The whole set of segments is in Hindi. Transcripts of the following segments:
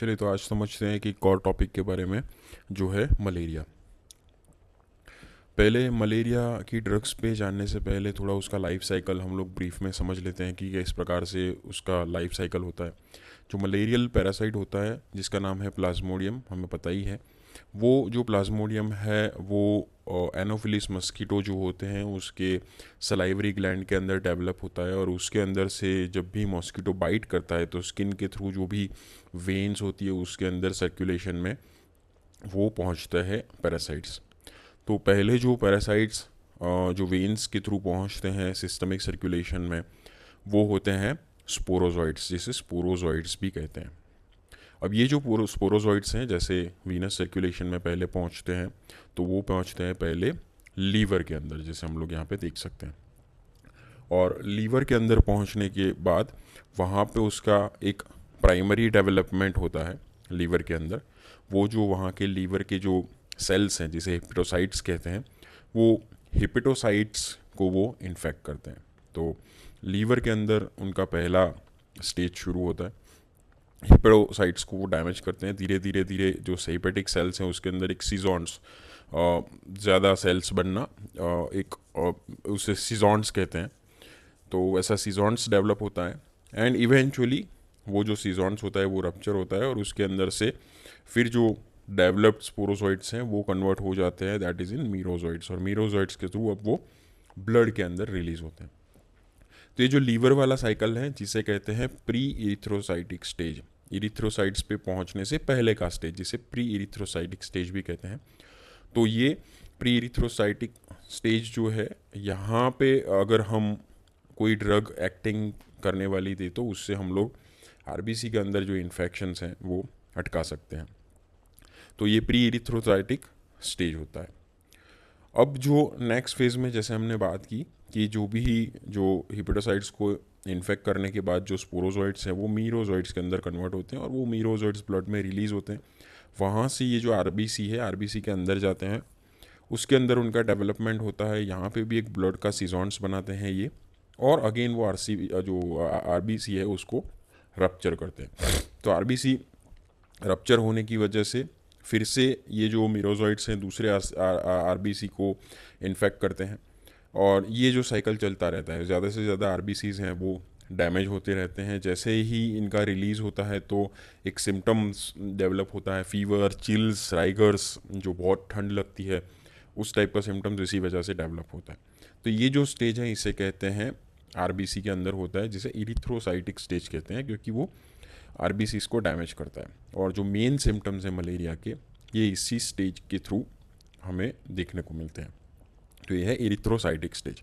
चलिए तो आज समझते हैं कि एक और टॉपिक के बारे में जो है मलेरिया। पहले मलेरिया की ड्रग्स पे जानने से पहले थोड़ा उसका लाइफ साइकिल हम लोग ब्रीफ में समझ लेते हैं कि किस प्रकार से उसका लाइफ साइकिल होता है। जो मलेरियल पैरासाइट होता है जिसका नाम है प्लाज्मोडियम, हमें पता ही है। वो जो प्लाज्मोडियम है वो एनोफिलिस मस्कीटो जो होते हैं उसके सलाइवरी ग्लैंड के अंदर डेवलप होता है, और उसके अंदर से जब भी मॉस्किटो बाइट करता है तो स्किन के थ्रू जो भी वेन्स होती है उसके अंदर सर्कुलेशन में वो पहुंचता है पैरासाइट्स। तो पहले जो पैरासाइट्स जो वेन्स के थ्रू पहुंचते हैं सिस्टमिक सर्कुलेशन में वो होते हैं स्पोरोजॉइड्स, जिसे स्पोरोजॉइड्स भी कहते हैं। अब ये जो स्पोरोजॉइड्स हैं जैसे वीनस सर्कुलेशन में पहले पहुंचते हैं तो वो पहुंचते हैं पहले लीवर के अंदर, जैसे हम लोग यहाँ पे देख सकते हैं। और लीवर के अंदर पहुंचने के बाद वहाँ पे उसका एक प्राइमरी डेवलपमेंट होता है लीवर के अंदर। वो जो वहाँ के लीवर के जो सेल्स हैं जिसे हिपेटोसाइट्स कहते हैं, वो हिपेटोसाइट्स को वो इन्फेक्ट करते हैं। तो लीवर के अंदर उनका पहला स्टेज शुरू होता है। हिपेटोसाइट्स को वो डैमेज करते हैं, धीरे धीरे धीरे जो हेपेटिक सेल्स हैं उसके अंदर एक सीजॉन्स, ज़्यादा सेल्स बनना, एक उसे सीजॉन्स कहते हैं। तो ऐसा सीजॉन्स डेवलप होता है एंड इवेंचुअली वो जो सीजॉन्स होता है वो रप्चर होता है, और उसके अंदर से फिर जो डेवलप्ड स्पोरोजॉइड्स हैं वो कन्वर्ट हो जाते हैं दैट इज़ इन मीरोजॉइड्स, और मीरोजॉइड्स के थ्रू अब वो ब्लड के अंदर रिलीज होते हैं। तो ये जो लीवर वाला साइकिल है जिसे कहते हैं प्री इरिथ्रोसाइटिक स्टेज, इरिथ्रोसाइट्स पे पहुंचने से पहले का स्टेज जिसे प्री इरिथ्रोसाइटिक स्टेज भी कहते हैं। तो ये प्री इरिथ्रोसाइटिक स्टेज जो है यहाँ पे अगर हम कोई ड्रग एक्टिंग करने वाली दे तो उससे हम लोग आरबीसी के अंदर जो इन्फेक्शंस हैं वो अटका सकते हैं। तो ये प्री इरिथ्रोसाइटिक स्टेज होता है। अब जो नेक्स्ट फेज़ में जैसे हमने बात की कि जो हिपेटोसाइट्स को इन्फेक्ट करने के बाद जो स्पोरोजॉइड्स हैं वो मीरोजॉइड्स के अंदर कन्वर्ट होते हैं और वो मीरोजॉइड्स ब्लड में रिलीज़ होते हैं। वहाँ से ये जो आरबीसी है आरबीसी के अंदर जाते हैं, उसके अंदर उनका डेवलपमेंट होता है। यहाँ पे भी एक ब्लड का सीजॉन्स बनाते हैं ये, और अगेन वो आरबीसी है उसको रप्चर करते हैं। तो आरबीसी रप्चर होने की वजह से फिर से ये जो मीरोजॉइड्स हैं दूसरे आरबीसी को इन्फेक्ट करते हैं, और ये जो साइकिल चलता रहता है। ज़्यादा से ज़्यादा आरबीसीज हैं वो डैमेज होते रहते हैं। जैसे ही इनका रिलीज़ होता है तो एक सिम्टम्स डेवलप होता है, फीवर, चिल्स, राइगर्स, जो बहुत ठंड लगती है उस टाइप का सिम्टम्स इसी वजह से डेवलप होता है। तो ये जो स्टेज है इसे कहते हैं आरबीसी के अंदर होता है, जिसे इरिथ्रोसाइटिक स्टेज कहते हैं क्योंकि वो आरबीसीज को डैमेज करता है। और जो मेन सिम्टम्स हैं मलेरिया के ये इसी स्टेज के थ्रू हमें देखने को मिलते हैं। तो ये है इरिथ्रोसाइटिक स्टेज।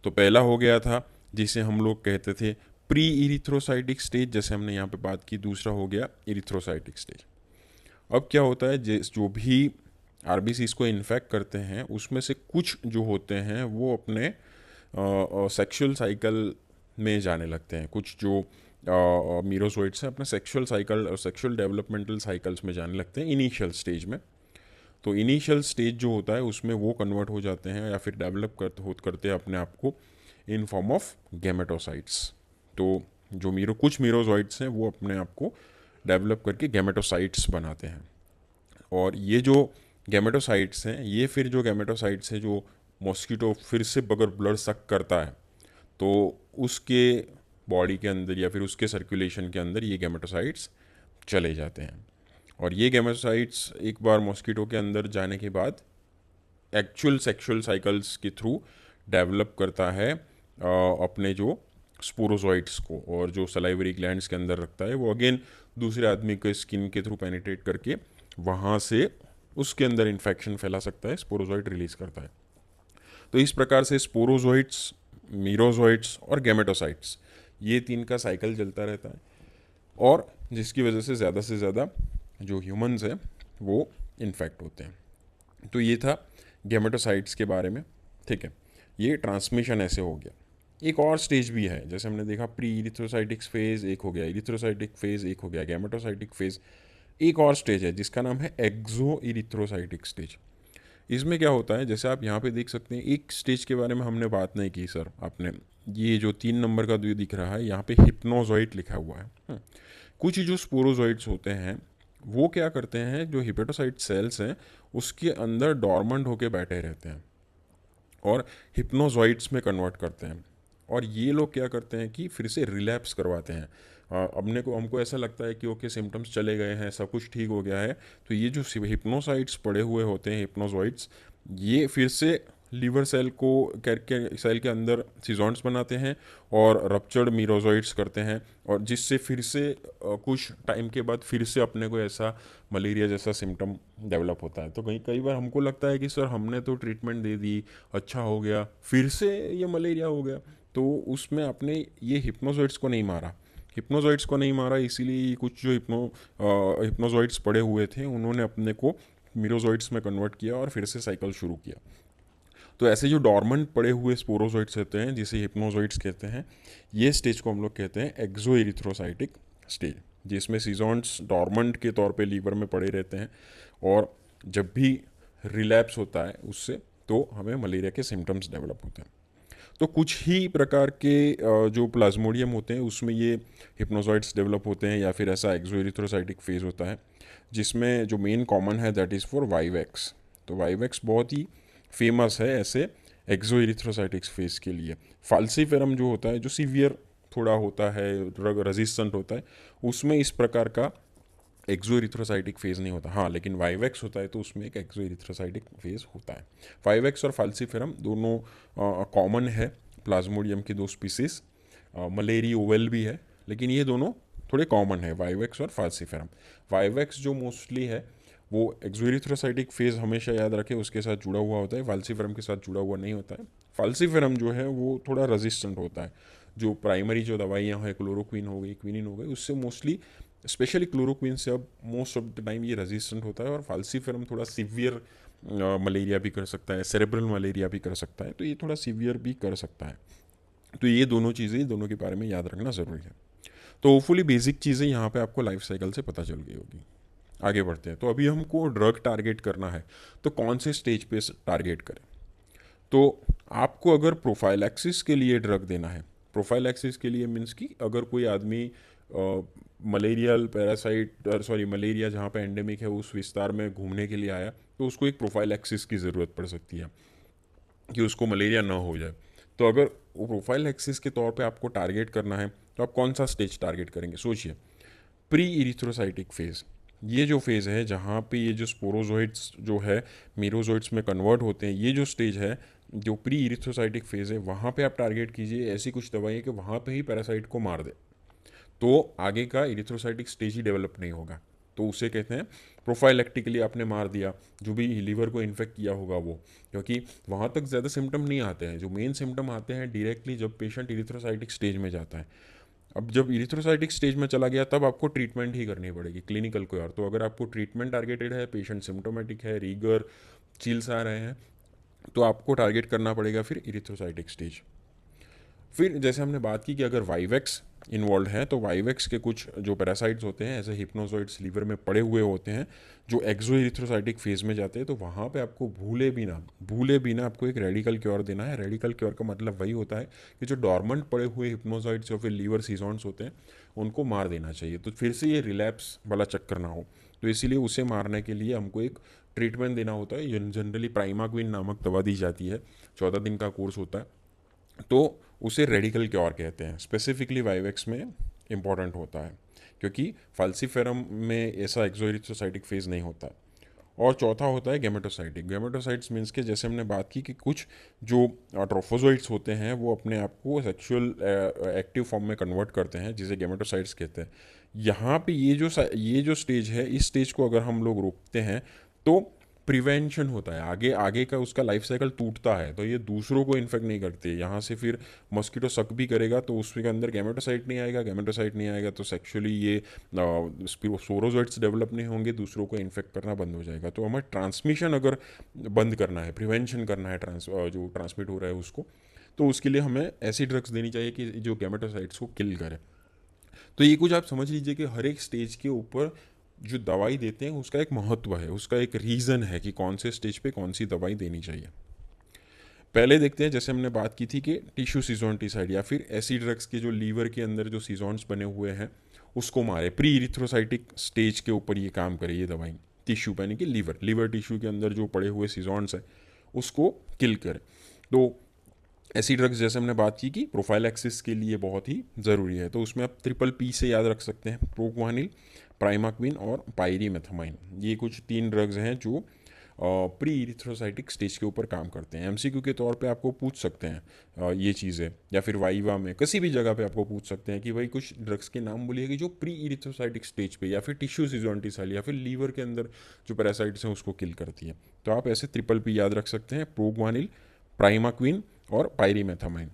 तो पहला हो गया था जिसे हम लोग कहते थे प्री इरिथ्रोसाइटिक स्टेज, जैसे हमने यहाँ पे बात की। दूसरा हो गया इरिथ्रोसाइटिक स्टेज। अब क्या होता है, जो भी आरबीसीज को इन्फेक्ट करते हैं उसमें से कुछ जो होते हैं वो अपने सेक्सुअल साइकिल में जाने लगते हैं। कुछ जो मीरोजोइड्स हैं अपने सेक्सुअल साइकिल और सेक्सुअल डेवलपमेंटल साइकिल्स में जाने लगते हैं इनिशियल स्टेज में। तो इनिशियल स्टेज जो होता है उसमें वो कन्वर्ट हो जाते हैं या फिर डेवलप करते हैं अपने आप को इन फॉर्म ऑफ गैमेटोसाइट्स। तो जो कुछ मीरोजॉइड्स हैं वो अपने आप को डेवलप करके गैमेटोसाइट्स बनाते हैं। और ये जो गैमेटोसाइट्स हैं ये फिर जो गैमेटोसाइट्स हैं जो मॉस्किटो फिर से अगर ब्लड सक करता है तो उसके बॉडी के अंदर या फिर उसके सर्कुलेशन के अंदर ये गैमेटोसाइट्स चले जाते हैं। और ये गैमेटोसाइट्स एक बार मॉस्किटो के अंदर जाने के बाद एक्चुअल सेक्सुअल साइकिल्स के थ्रू डेवलप करता है अपने जो स्पोरोजॉइड्स को, और जो सलाइवरी ग्लैंड्स के अंदर रखता है वो अगेन दूसरे आदमी के स्किन के थ्रू पेनिट्रेट करके वहाँ से उसके अंदर इन्फेक्शन फैला सकता है, स्पोरोजॉइड रिलीज करता है। तो इस प्रकार से स्पोरोजॉइड्स, मीरोजॉइड्स और गैमेटोसाइट्स ये तीन का साइकिल चलता रहता है, और जिसकी वजह से ज़्यादा जो ह्यूमंस हैं वो इन्फेक्ट होते हैं। तो ये था गैमेटोसाइट्स के बारे में, ठीक है। ये ट्रांसमिशन ऐसे हो गया। एक और स्टेज भी है, जैसे हमने देखा प्री इरिथ्रोसाइटिक फेज़ एक हो गया, इरिथ्रोसाइटिक फेज़ एक हो गया, गैमेटोसाइटिक फेज़। एक और स्टेज है जिसका नाम है एक्सो इरिथ्रोसाइटिक स्टेज। इसमें क्या होता है, जैसे आप यहाँ पे देख सकते हैं, एक स्टेज के बारे में हमने बात नहीं की सर आपने, ये जो 3 नंबर का जो दिख रहा है यहाँ पे हिप्नोजॉइड लिखा हुआ है। कुछ जो स्पोरोजॉइड्स होते हैं वो क्या करते हैं, जो हिपेटोसाइट सेल्स हैं उसके अंदर डॉर्मेंट होके बैठे रहते हैं और हिप्नोजॉइड्स में कन्वर्ट करते हैं। और ये लोग क्या करते हैं कि फिर से रिलैप्स करवाते हैं। अपने को हमको ऐसा लगता है कि ओके सिम्टम्स चले गए हैं, सब कुछ ठीक हो गया है, तो ये जो हिप्नोसाइट्स पड़े हुए होते हैं, हिप्नोजॉइड्स, ये फिर से लीवर सेल को के सेल के अंदर सीजॉन्ट्स बनाते हैं और रप्चर्ड मीरोजॉइड्स करते हैं, और जिससे फिर से कुछ टाइम के बाद फिर से अपने को ऐसा मलेरिया जैसा सिम्टम डेवलप होता है। तो कई कई बार हमको लगता है कि सर हमने तो ट्रीटमेंट दे दी, अच्छा हो गया, फिर से ये मलेरिया हो गया। तो उसमें आपने ये हिप्नोजॉइड्स को नहीं मारा, हिप्नोजॉइड्स को नहीं मारा, इसीलिए कुछ जो हिप्नोजॉइड्स पड़े हुए थे उन्होंने अपने को मीरोजॉइड्स में कन्वर्ट किया और फिर से साइकिल शुरू किया। तो ऐसे जो डॉर्मेंट पड़े हुए स्पोरोजॉइड्स होते हैं, जिसे हिप्नोजॉइड्स कहते हैं, ये स्टेज को हम लोग कहते हैं एक्सो एरिथ्रोसाइटिक स्टेज, जिसमें सीजॉन्ट्स डॉर्मेंट के तौर पे लीवर में पड़े रहते हैं, और जब भी रिलैप्स होता है उससे तो हमें मलेरिया के सिम्टम्स डेवलप होते हैं। तो कुछ ही प्रकार के जो प्लाज्मोडियम होते हैं उसमें ये हिप्नोजॉइड्स डेवलप होते हैं, या फिर ऐसा एक्सो एरिथ्रोसाइटिक फेज होता है, जिसमें जो मेन कॉमन है दैट इज़ फॉर वाइवेक्स। तो वाइवेक्स बहुत ही फेमस है ऐसे एक्सो एरिथ्रोसाइटिक्स फेज के लिए। फाल्सीफेरम जो होता है, जो सीवियर थोड़ा होता है, ड्रग रेजिस्टेंट होता है, उसमें इस प्रकार का एक्सो एरिथ्रोसाइटिक फेज नहीं होता। हाँ, लेकिन वाइवेक्स होता है तो उसमें एक एक्सो एरिथ्रोसाइटिक फेज होता है। वाइवेक्स और फाल्सीफेरम दोनों कॉमन है, प्लाज्मोडियम की दो स्पीसीज। मलेरी ओवेल भी है, लेकिन ये दोनों थोड़े कॉमन है, वाइवेक्स और फाल्सीफेरम। वाइवेक्स जो मोस्टली है वो एक्सो एरिथ्रोसाइटिक फेज हमेशा याद रखें उसके साथ जुड़ा हुआ होता है, फाल्सीफेरम के साथ जुड़ा हुआ नहीं होता है। फाल्सीफेरम जो है वो थोड़ा रेजिस्टेंट होता है। जो प्राइमरी जो दवाइयाँ हैं, क्लोरोक्विन हो गई, क्विनिन हो गई, उससे मोस्टली, स्पेशली क्लोरोक्विन से अब मोस्ट ऑफ द टाइम ये रेजिस्टेंट होता है। और फाल्सीफेरम थोड़ा सीवियर मलेरिया भी कर सकता है, सेरेब्रल मलेरिया भी कर सकता है, तो ये थोड़ा सीवियर भी कर सकता है। तो ये दोनों चीज़ें, दोनों के बारे में याद रखना ज़रूरी है। तो होपफुली बेसिक चीज़ें यहाँ पे आपको लाइफ साइकिल से पता चल गई होगी। आगे बढ़ते हैं। तो अभी हमको ड्रग टारगेट करना है, तो कौन से स्टेज पे टारगेट करें? तो आपको अगर प्रोफाइलैक्सिस के लिए ड्रग देना है, प्रोफाइलैक्सिस के लिए मीन्स कि अगर कोई आदमी मलेरियल पैरासाइट, सॉरी मलेरिया जहाँ पे एंडेमिक है उस विस्तार में घूमने के लिए आया, तो उसको एक प्रोफाइलैक्सिस की ज़रूरत पड़ सकती है कि उसको मलेरिया ना हो जाए। तो अगर वो प्रोफाइलैक्सिस के तौर पे आपको टारगेट करना है, तो आप कौन सा स्टेज टारगेट करेंगे? सोचिए, प्री इरिथ्रोसाइटिक फेज़, ये जो फेज़ है जहाँ पे ये जो स्पोरोजोइड्स जो है मीरोजोइड्स में कन्वर्ट होते हैं, ये जो स्टेज है, जो प्री इरिथ्रोसाइटिक फेज़ है, वहाँ पे आप टारगेट कीजिए ऐसी कुछ दवाई कि वहाँ पे ही पैरासाइट को मार दे, तो आगे का इरिथ्रोसाइटिक स्टेज ही डेवलप नहीं होगा। तो उसे कहते हैं प्रोफाइलेक्टिकली आपने मार दिया जो भी लीवर को इन्फेक्ट किया होगा वो, क्योंकि वहाँ तक ज़्यादा सिम्टम नहीं आते हैं। जो मेन सिम्टम आते हैं डायरेक्टली जब पेशेंट इरिथ्रोसाइटिक स्टेज में जाता है। अब जब इरिथ्रोसाइटिक स्टेज में चला गया तब आपको ट्रीटमेंट ही करनी पड़ेगी, क्लिनिकल को यार। तो अगर आपको ट्रीटमेंट टारगेटेड है, पेशेंट सिम्टोमेटिक है, रीगर, चिल्स आ रहे हैं, तो आपको टारगेट करना पड़ेगा फिर इरिथ्रोसाइटिक स्टेज। फिर जैसे हमने बात की कि अगर वाइवेक्स इन्वॉल्व है, तो वाइवेक्स के कुछ जो पैरासाइट्स होते हैं ऐसे हिप्नोजॉइड्स लीवर में पड़े हुए होते हैं जो एक्सो एरिथ्रोसाइटिक फेज में जाते हैं। तो वहाँ पे आपको भूले बिना आपको एक रेडिकल क्योर देना है। रेडिकल क्योर का मतलब वही होता है कि जो डॉर्मेंट पड़े हुए हिप्नोजॉइड्स या फिर लीवर सीजॉन्स होते हैं उनको मार देना चाहिए, तो फिर से ये रिलैप्स वाला चक्कर ना हो। तो इसीलिए उसे मारने के लिए हमको एक ट्रीटमेंट देना होता है। जनरली प्राइमाक्विन नामक दवा दी जाती है, 14 दिन का कोर्स होता है, तो उसे रेडिकल क्योर कहते हैं। स्पेसिफिकली वाइवेक्स में इम्पॉर्टेंट होता है क्योंकि फाल्सीफेरम में ऐसा एक्सोएरिथ्रोसाइटिक फेज नहीं होता। और चौथा होता है गेमेटोसाइटिक। गेमेटोसाइट्स मीन्स के जैसे हमने बात की कि कुछ जो ट्रोफोजोइट्स होते हैं वो अपने आप को सेक्सुअल एक्टिव फॉर्म में कन्वर्ट करते हैं, जिसे गेमेटोसाइट्स कहते हैं। यहाँ पे ये जो स्टेज है, इस स्टेज को अगर हम लोग रोकते हैं तो प्रिवेंशन होता है, आगे आगे का उसका लाइफ साइकिल टूटता है, तो ये दूसरों को इन्फेक्ट नहीं करते। यहाँ से फिर मॉस्किटो सक भी करेगा तो उसके अंदर गेमेटोसाइट नहीं आएगा, गेमेटोसाइट नहीं आएगा तो सेक्सुअली ये स्पोरोजोइट्स डेवलप नहीं होंगे, दूसरों को इन्फेक्ट करना बंद हो जाएगा। तो हमें ट्रांसमिशन अगर बंद करना है, प्रिवेंशन करना है जो ट्रांसमिट हो रहा है उसको, तो उसके लिए हमें ऐसी ड्रग्स देनी चाहिए कि जो गेमेटोसाइट्स को किल करे। तो ये कुछ आप समझ लीजिए कि हर एक स्टेज के ऊपर जो दवाई देते हैं उसका एक महत्व है, उसका एक रीज़न है कि कौन से स्टेज पे कौन सी दवाई देनी चाहिए। पहले देखते हैं, जैसे हमने बात की थी कि टिश्यू सीजोंटिसाइड या फिर ऐसी ड्रग्स के जो लीवर के अंदर जो सीजोन्स बने हुए हैं उसको मारे, प्री इरिथ्रोसाइटिक स्टेज के ऊपर ये काम करे ये दवाई, टिश्यू यानी कि लीवर टिश्यू के अंदर जो पड़े हुए सीजॉन्स है उसको किल करे। तो ऐसी ड्रग्स जैसे हमने बात की कि प्रोफाइलैक्सिस के लिए बहुत ही ज़रूरी है, तो उसमें आप ट्रिपल पी से याद रख सकते हैं, प्रोग्वानिल, प्राइमाक्विन और पायरीमेथामाइन। ये कुछ 3 ड्रग्स हैं जो प्री इरिथ्रोसाइटिक स्टेज के ऊपर काम करते हैं। एमसीक्यू के तौर पे आपको पूछ सकते हैं ये चीज़ें, या फिर वाइवा में किसी भी जगह पे आपको पूछ सकते हैं कि भाई कुछ ड्रग्स के नाम बोलिए कि जो प्री इरिथ्रोसाइटिक स्टेज पे या फिर टिश्यू सिजोंटिसाइल या फिर लीवर के अंदर जो पैरासाइट्स हैं उसको किल करती है। तो आप ऐसे ट्रिपल पी याद रख सकते हैं, प्रोग्वानिल, प्राइमाक्विन और पायरीमेथामाइन।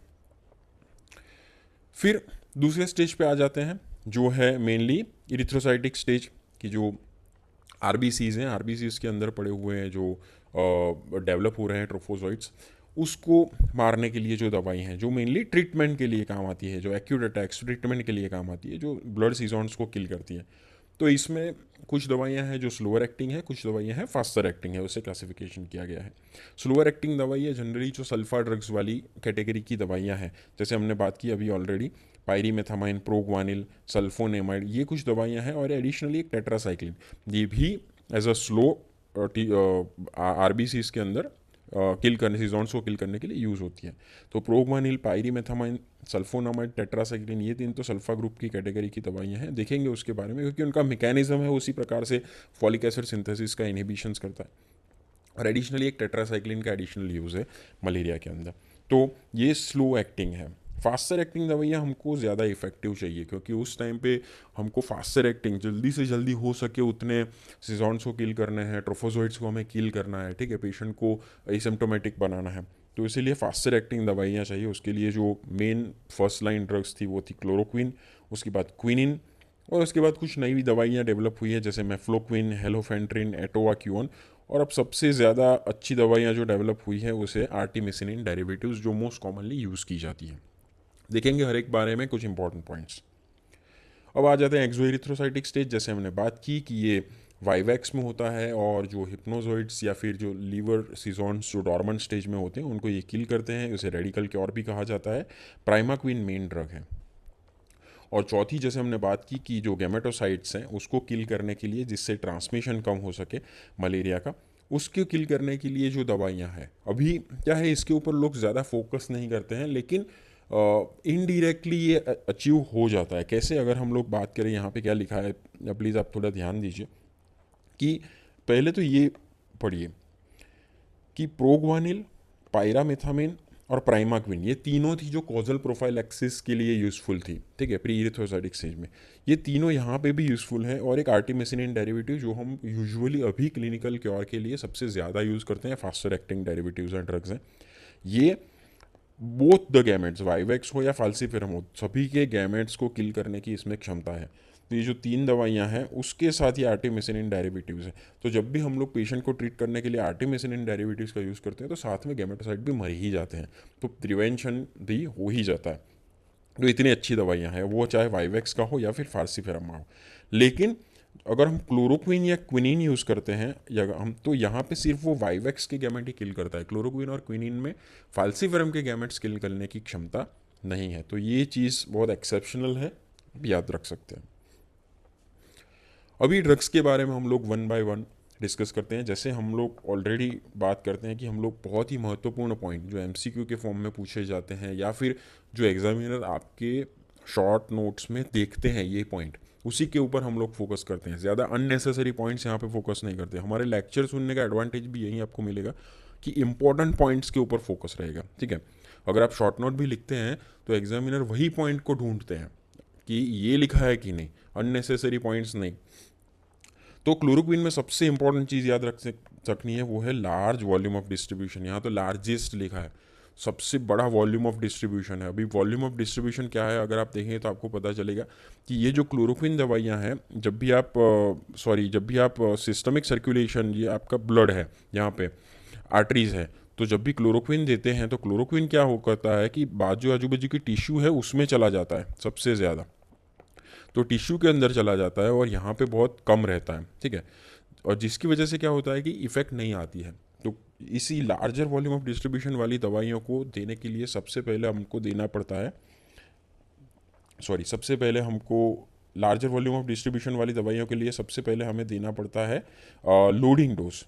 फिर दूसरे स्टेज पे आ जाते हैं जो है मेनली इरिथ्रोसाइटिक स्टेज की, जो आरबीसीज हैं, आरबीसीज के अंदर पड़े हुए हैं जो डेवलप हो रहे हैं ट्रोफोजोइट्स, उसको मारने के लिए जो दवाई हैं, जो मेनली ट्रीटमेंट के लिए काम आती है, जो एक्यूट अटैक्स ट्रीटमेंट के लिए काम आती है, जो ब्लड सीजॉन्स को किल करती है। तो इसमें कुछ दवाइयाँ हैं जो स्लोअर एक्टिंग है, कुछ दवाइयाँ हैं फास्टर एक्टिंग है, उसे क्लासिफिकेशन किया गया है। स्लोअर एक्टिंग दवाइयाँ जनरली जो सल्फा ड्रग्स वाली कैटेगरी की दवाइयाँ हैं, जैसे हमने बात की अभी ऑलरेडी, पायरीमेथामाइन, प्रोग्वानिल, सल्फोनेमाइड, ये कुछ दवाइयाँ हैं, और एडिशनली एक टेट्रासाइक्लिन, ये भी एज अ स्लो आरबीसीज के अंदर किल करने, सीजॉन्स को किल करने के लिए यूज़ होती है। तो प्रोग्वानिल, पायरीमेथामाइन, सल्फोनामाइड, टेट्रासाइक्लिन, ये 3 तो सल्फा ग्रुप की कैटेगरी की दवाइयाँ हैं, देखेंगे उसके बारे में, क्योंकि उनका मैकेनिज्म है उसी प्रकार से फॉलिक एसिड सिंथेसिस का इनहिबिशंस करता है। और एडिशनली एक टेट्रासाइक्लिन का एडिशनल यूज़ है मलेरिया के अंदर। तो ये स्लो एक्टिंग है। फास्टर एक्टिंग दवाइयाँ हमको ज़्यादा इफेक्टिव चाहिए, क्योंकि उस टाइम पे हमको फास्टर एक्टिंग जल्दी से जल्दी हो सके उतने सीजॉन्स को किल करने हैं, ट्रोफोजोइड्स को हमें किल करना है, ठीक है, पेशेंट को एसिम्प्टोमेटिक बनाना है। तो इसीलिए फास्टर एक्टिंग दवाइयाँ चाहिए। उसके लिए जो मेन फर्स्ट लाइन ड्रग्स थी वो थी क्लोरोक्विन, उसके बाद क्विनिन, और उसके बाद कुछ नई दवाइयाँ डेवलप हुई है जैसे मेफ्लोक्विन, हेलोफेंट्रिन, एटोवाक्यून, और अब सबसे ज़्यादा अच्छी दवाइयाँ जो डेवलप हुई है उसे आर्टिमिसिनिन डेरिवेटिव्स, जो मोस्ट कॉमनली यूज़ की जाती हैं। देखेंगे हर एक बारे में कुछ इंपॉर्टेंट पॉइंट्स। अब आ जाते हैं एक्सोएरिथ्रोसाइटिक स्टेज, जैसे हमने बात की कि ये वाइवैक्स में होता है, और जो हिप्नोजोइड्स या फिर जो लीवर सीजॉन्स जो डॉर्मेंट स्टेज में होते हैं उनको ये किल करते हैं, उसे रेडिकल क्योर भी कहा जाता है। प्राइमाक्विन मेन ड्रग है। और चौथी जैसे हमने बात की कि जो गैमेटोसाइट्स हैं उसको किल करने के लिए, जिससे ट्रांसमिशन कम हो सके मलेरिया का, उसके किल करने के लिए जो दवाइयाँ हैं, अभी क्या है इसके ऊपर लोग ज़्यादा फोकस नहीं करते हैं, लेकिन इनडायरेक्टली ये अचीव हो जाता है। कैसे, अगर हम लोग बात करें, यहाँ पे क्या लिखा है, प्लीज़ आप थोड़ा ध्यान दीजिए कि पहले तो ये पढ़िए कि प्रोग्वानिल, पायरामेथामिन और प्राइमाक्विन, ये तीनों थी जो कॉजल प्रोफाइल एक्सिस के लिए यूज़फुल थी, ठीक है, प्री इरिथ्रोसाइटिक स्टेज में। ये तीनों यहाँ पे भी यूज़फुल हैं, और एक आर्टिमिसिनिन डेरिवेटिव जो हम यूजुअली अभी क्लिनिकल क्योर के लिए सबसे ज़्यादा यूज़ करते हैं, faster acting derivatives and drugs हैं। ये बोथ द गैमेट्स, वाइवैक्स हो या फाल्सिफेरम हो, सभी के गैमेट्स को किल करने की इसमें क्षमता है। तो ये जो 3 दवाइयाँ हैं उसके साथ ये आर्टिमिसिनिन डेरिवेटिव्स हैं। तो जब भी हम लोग पेशेंट को ट्रीट करने के लिए आर्टिमिसिनिन डेरिवेटिव्स का यूज़ करते हैं तो साथ में गैमेटोसाइट भी मर ही जाते हैं, तो प्रिवेंशन भी हो ही जाता है। तो इतनी अच्छी दवाइयाँ हैं, वो चाहे वाइवैक्स का हो या फिर फाल्सिफेरम हो। लेकिन अगर हम क्लोरोक्विन या क्विनिन यूज़ करते हैं, या हम, तो यहाँ पे सिर्फ वो वाइवैक्स के गैमेट ही किल करता है। क्लोरोक्विन और क्विनिन में फाल्सिफेरम के गैमेट्स किल करने की क्षमता नहीं है। तो ये चीज़ बहुत एक्सेप्शनल है, याद रख सकते हैं। अभी ड्रग्स के बारे में हम लोग वन बाय वन डिस्कस करते हैं। जैसे हम लोग ऑलरेडी बात करते हैं कि हम लोग बहुत ही महत्वपूर्ण पॉइंट जो एमसीक्यू के फॉर्म में पूछे जाते हैं, या फिर जो एग्जामिनर आपके शॉर्ट नोट्स में देखते हैं ये पॉइंट, उसी के ऊपर हम लोग फोकस करते हैं। ज़्यादा अननेसेसरी पॉइंट्स यहाँ पे फोकस नहीं करते। हमारे लेक्चर सुनने का एडवांटेज भी यही आपको मिलेगा कि इंपॉर्टेंट पॉइंट्स के ऊपर फोकस रहेगा, ठीक है। अगर आप शॉर्ट नोट भी लिखते हैं तो एग्जामिनर वही पॉइंट को ढूंढते हैं कि ये लिखा है कि नहीं, अननेसेसरी पॉइंट्स नहीं। तो क्लोरोक्विन में सबसे इंपॉर्टेंट चीज़ याद सकनी है, वो है लार्ज वॉल्यूम ऑफ डिस्ट्रीब्यूशन। यहाँ तो लार्जेस्ट लिखा है, सबसे बड़ा वॉल्यूम ऑफ डिस्ट्रीब्यूशन है। अभी वॉल्यूम ऑफ डिस्ट्रीब्यूशन क्या है, अगर आप देखें तो आपको पता चलेगा कि ये जो क्लोरोक्विन दवाइयाँ हैं, जब भी आप सिस्टमिक सर्कुलेशन, ये आपका ब्लड है, यहाँ पे आर्टरीज है, तो जब भी क्लोरोक्विन देते हैं तो क्लोरोक्विन क्या हो करता है कि आजू बाजू की टिश्यू है उसमें चला जाता है सबसे ज़्यादा, तो टिश्यू के अंदर चला जाता है और यहाँ पे बहुत कम रहता है, ठीक है। और जिसकी वजह से क्या होता है कि इफ़ेक्ट नहीं आती है। तो इसी लार्जर वॉल्यूम ऑफ डिस्ट्रीब्यूशन वाली दवाइयों को देने के लिए सबसे पहले हमको लार्जर वॉल्यूम ऑफ डिस्ट्रीब्यूशन वाली दवाइयों के लिए सबसे पहले हमें देना पड़ता है लोडिंग डोज,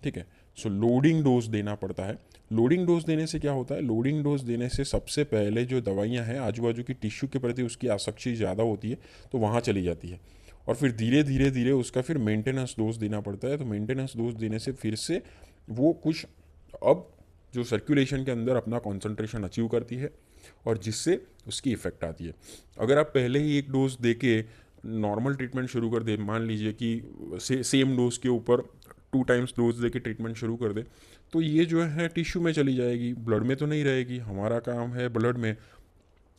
ठीक है। सो लोडिंग डोज देना पड़ता है। लोडिंग डोज देने से क्या होता है, लोडिंग डोज देने से सबसे पहले जो दवाइयाँ हैं आजू बाजू की टिश्यू के प्रति उसकी आसक्ति ज़्यादा होती है, तो वहाँ चली जाती है, और फिर धीरे धीरे धीरे उसका फिर मेंटेनेंस डोज देना पड़ता है। तो मेंटेनेंस डोज देने से फिर से वो कुछ अब जो सर्कुलेशन के अंदर अपना कॉन्सेंट्रेशन अचीव करती है, और जिससे उसकी इफ़ेक्ट आती है। अगर आप पहले ही एक डोज दे के नॉर्मल ट्रीटमेंट शुरू कर दे, मान लीजिए कि सेम डोज के ऊपर 2 टाइम्स डोज दे के ट्रीटमेंट शुरू कर दे, तो ये जो है टिश्यू में चली जाएगी, ब्लड में तो नहीं रहेगी। हमारा काम है ब्लड में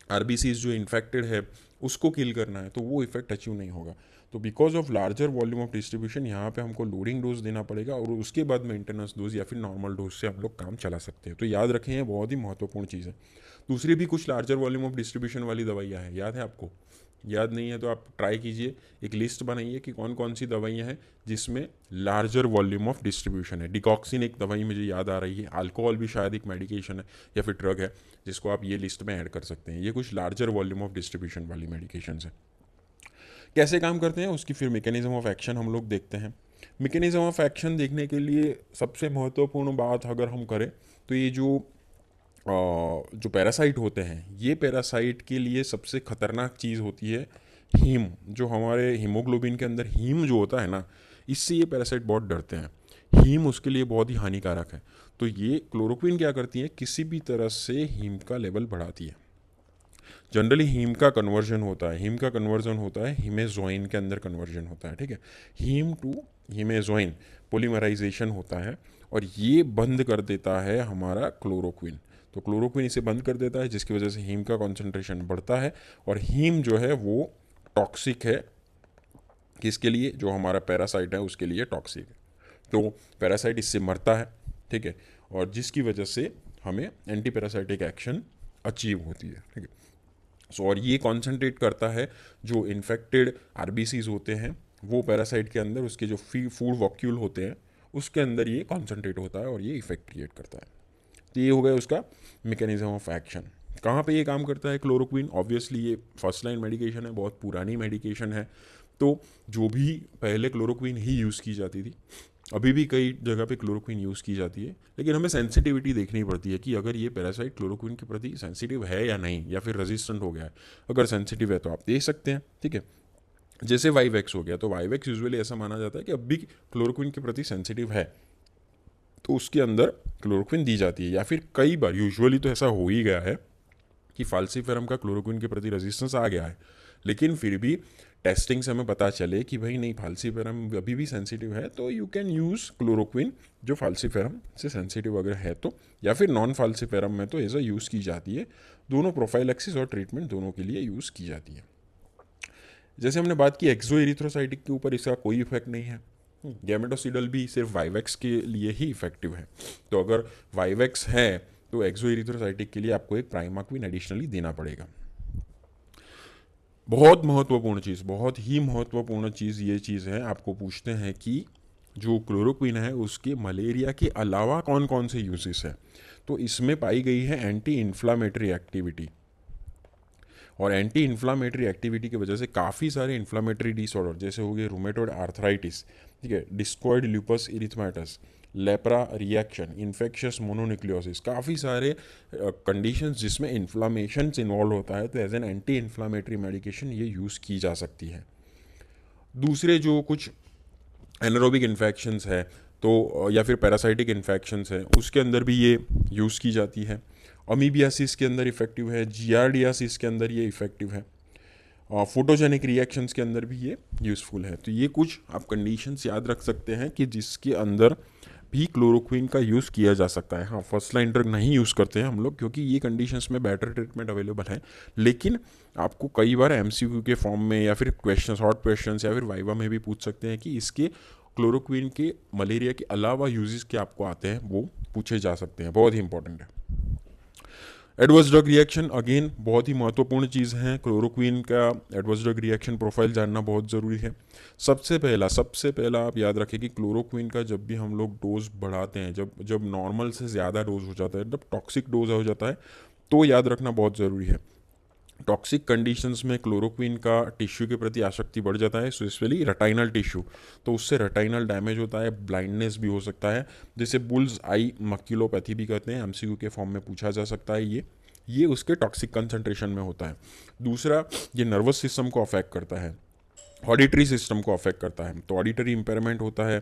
आरबीसीज जो इन्फेक्टेड है उसको किल करना है, तो वो इफेक्ट अचीव नहीं होगा। तो because of larger volume of distribution यहाँ पे हमको लोडिंग डोज देना पड़ेगा, और उसके बाद मेंटेनेंस डोज या फिर नॉर्मल डोज से हम लोग काम चला सकते हैं। तो याद रखें, ये बहुत ही महत्वपूर्ण चीज़ है। दूसरी भी कुछ लार्जर वॉल्यूम ऑफ डिस्ट्रीब्यूशन वाली दवाइयाँ हैं, याद है आपको? याद नहीं है तो आप ट्राई कीजिए, एक लिस्ट बनाइए कि कौन कौन सी दवाइयाँ हैं जिसमें लार्जर वॉल्यूम ऑफ डिस्ट्रीब्यूशन है। डिकॉक्सिन एक दवाई मुझे याद आ रही है, अल्कोहल भी शायद एक मेडिकेशन है या फिर ड्रग है जिसको आप ये लिस्ट में ऐड कर सकते हैं। ये कुछ लार्जर वॉल्यूम ऑफ डिस्ट्रीब्यूशन वाली मेडिकेशन है। कैसे काम करते हैं उसकी फिर मैकेनिज्म ऑफ एक्शन हम लोग देखते हैं। मैकेनिज्म ऑफ एक्शन देखने के लिए सबसे महत्वपूर्ण बात अगर हम करें तो ये जो पैरासाइट होते हैं, ये पैरासाइट के लिए सबसे खतरनाक चीज़ होती है हीम। जो हमारे हीमोग्लोबिन के अंदर हीम जो होता है ना, इससे ये पैरासाइट बहुत डरते हैं। हीम उसके लिए बहुत ही हानिकारक है। तो ये क्लोरोक्विन क्या करती है, किसी भी तरह से हीम का लेवल बढ़ाती है। जनरली हीम का कन्वर्जन होता है हीमेजोइन के अंदर कन्वर्जन होता है, ठीक है। हीम टू हीमेजोइन पोलीमराइजेशन होता है, और ये बंद कर देता है हमारा क्लोरोक्विन। तो क्लोरोक्विन इसे बंद कर देता है, जिसकी वजह से हीम का कॉन्सेंट्रेशन बढ़ता है, और हीम जो है वो टॉक्सिक है। किसके लिए? जो हमारा पैरासाइट है उसके लिए टॉक्सिक है। तो पैरासाइट इससे मरता है, ठीक है, और जिसकी वजह से हमें एंटी पैरासाइटिक एक्शन अचीव होती है, ठीक है। सो और ये कॉन्सेंट्रेट करता है जो इन्फेक्टेड आरबीसीज होते हैं, वो पैरासाइट के अंदर उसके जो फूड वॉक्यूल होते हैं उसके अंदर ये कॉन्सेंट्रेट होता है, और ये इफेक्ट क्रिएट करता है। तो ये हो गया उसका मैकेनिज्म ऑफ एक्शन। कहाँ पे ये काम करता है क्लोरोक्विन? ऑब्वियसली ये फर्स्ट लाइन मेडिकेशन है, बहुत पुरानी मेडिकेशन है। तो जो भी पहले क्लोरोक्विन ही यूज़ की जाती थी, अभी भी कई जगह पे क्लोरोक्विन यूज़ की जाती है, लेकिन हमें सेंसिटिविटी देखनी पड़ती है कि अगर ये पैरासाइट क्लोरोक्विन के प्रति सेंसिटिव है या नहीं, या फिर रेजिस्टेंट हो गया है। अगर सेंसिटिव है तो आप दे सकते हैं, ठीक है। जैसे वाइवेक्स हो गया, तो वाइवेक्स यूजुअली ऐसा माना जाता है कि अब भी क्लोरोक्विन के प्रति सेंसिटिव है, तो उसके अंदर क्लोरोक्विन दी जाती है। या फिर कई बार, यूजुअली तो ऐसा हो ही गया है कि फाल्सीफेरम का क्लोरोक्विन के प्रति रेजिस्टेंस आ गया है, लेकिन फिर भी टेस्टिंग से हमें पता चले कि भाई नहीं, फाल्सीफेरम अभी भी सेंसिटिव है, तो यू कैन यूज़ क्लोरोक्विन जो फाल्सीफेरम से सेंसिटिव अगर है तो, या फिर नॉन फाल्सीफेरम में तो ऐसा यूज़ की जाती है। दोनों प्रोफाइलैक्सिस और ट्रीटमेंट दोनों के लिए यूज़ की जाती है। जैसे हमने बात की एक्सो एरिथ्रोसाइटिक के ऊपर, इसका कोई इफेक्ट नहीं है। गैमेटोसिडल भी सिर्फ वाइवेक्स के लिए ही इफेक्टिव है। तो अगर वाइवेक्स है तो एक्सो एरिथ्रोसाइटिक के लिए आपको एक प्राइमाक्विन एडिशनली देना पड़ेगा। बहुत महत्वपूर्ण चीज़, बहुत ही महत्वपूर्ण चीज़ ये चीज़ है, आपको पूछते हैं कि जो क्लोरोक्विन है उसके मलेरिया के अलावा कौन कौन से यूजेस है। तो इसमें पाई गई है एंटी इन्फ्लामेटरी एक्टिविटी, और एंटी इन्फ्लामेटरी एक्टिविटी की वजह से काफ़ी सारे इन्फ्लामेटरी डिसऑर्डर जैसे हो गए रूमेटॉइड आर्थराइटिस, ठीक है, discoid lupus erythematosus, lepra reaction, infectious mononucleosis, काफ़ी सारे कंडीशंस जिसमें इन्फ्लामेशन इन्वॉल्व होता है, तो as an anti inflammatory medication ये यूज़ की जा सकती है। दूसरे जो कुछ एनारोबिक इन्फेक्शंस है तो, या फिर पैरासाइटिक इन्फेक्शंस है, उसके अंदर भी ये यूज़ की जाती है। अमीबियासिस के अंदर इफेक्टिव है, जियार्डियासिस के अंदर ये इफेक्टिव है, फोटोजेनिक रिएक्शंस के अंदर भी ये यूज़फुल है। तो ये कुछ आप कंडीशंस याद रख सकते हैं कि जिसके अंदर भी क्लोरोक्विन का यूज़ किया जा सकता है। हाँ, फर्स्ट लाइन ड्रग नहीं यूज़ करते हैं हम लोग, क्योंकि ये कंडीशंस में बेटर ट्रीटमेंट अवेलेबल है। लेकिन आपको कई बार एमसीक्यू के फॉर्म में या फिर क्वेश्चन, शॉर्ट क्वेश्चन या फिर वाइवा में भी पूछ सकते हैं कि इसके क्लोरोक्विन के मलेरिया के अलावा यूजेस क्या आपको आते हैं, वो पूछे जा सकते हैं, बहुत ही इंपॉर्टेंट है। एडवर्स ड्रग रिएक्शन अगेन बहुत ही महत्वपूर्ण चीज़ है। क्लोरोक्विन का एडवर्स ड्रग रिएक्शन प्रोफाइल जानना बहुत ज़रूरी है। सबसे पहला आप याद रखें कि क्लोरोक्विन का जब भी हम लोग डोज बढ़ाते हैं, जब नॉर्मल से ज़्यादा डोज हो जाता है, जब टॉक्सिक डोज हो जाता है, तो याद रखना बहुत ज़रूरी है टॉक्सिक कंडीशंस में क्लोरोक्विन का टिश्यू के प्रति आसक्ति बढ़ जाता है, स्पेशली रेटाइनल टिश्यू, तो उससे रेटाइनल डैमेज होता है, ब्लाइंडनेस भी हो सकता है, जिसे बुल्स आई मक्यूलोपैथी भी कहते हैं। एमसीक्यू के फॉर्म में पूछा जा सकता है ये उसके टॉक्सिक कंसंट्रेशन में होता है। दूसरा, ये नर्वस सिस्टम को अफेक्ट करता है, ऑडिटरी सिस्टम को अफेक्ट करता है, तो ऑडिटरी इम्पेयरमेंट होता है,